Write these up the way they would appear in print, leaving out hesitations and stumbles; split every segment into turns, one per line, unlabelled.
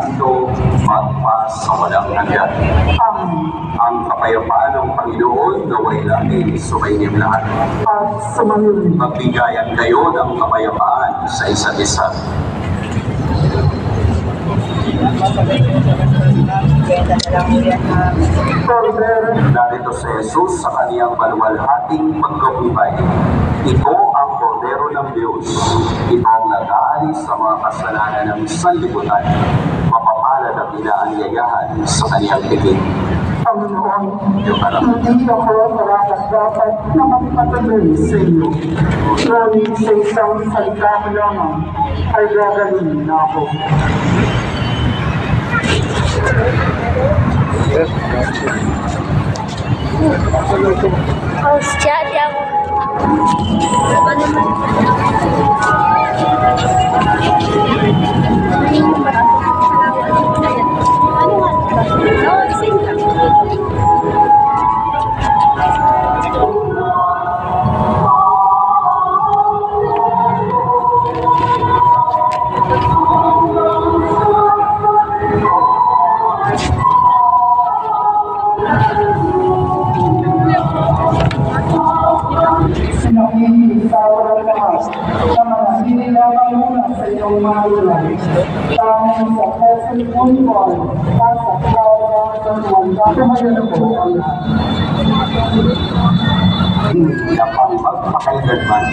ito magpas sa walang hanggan. Ang kapayapaan ng Panginoon naway lagi sumainyo lahat.
At sumanin.
Magbigayan kayo ng kapayapaan sa isa't isa. Narito si Jesus sa kaniyang maluwalhating pagkabuhay. Ito ang Kordero ng Diyos. Ito ang nag-aalis sa mga kasalanan ng sanlibutan. Mapapalad at inaanyayahan sa kaniyang bibig.
Panginoon, hindi ako marapat-dapat na magpatuloy sa iyo. Ngunit sa isang salita mo lamang ay gagaling na ako.
Jadi ako.
Sinakikisawal lahat na manahili lamang muna sa iyong mahalan. Tanging sa present uniform at sa kaya ng wanda. Tumayo na po ang lahat.
Napapagpakailanman.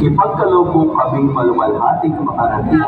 Ipagkaloob mo kaming maluwalhating makarating.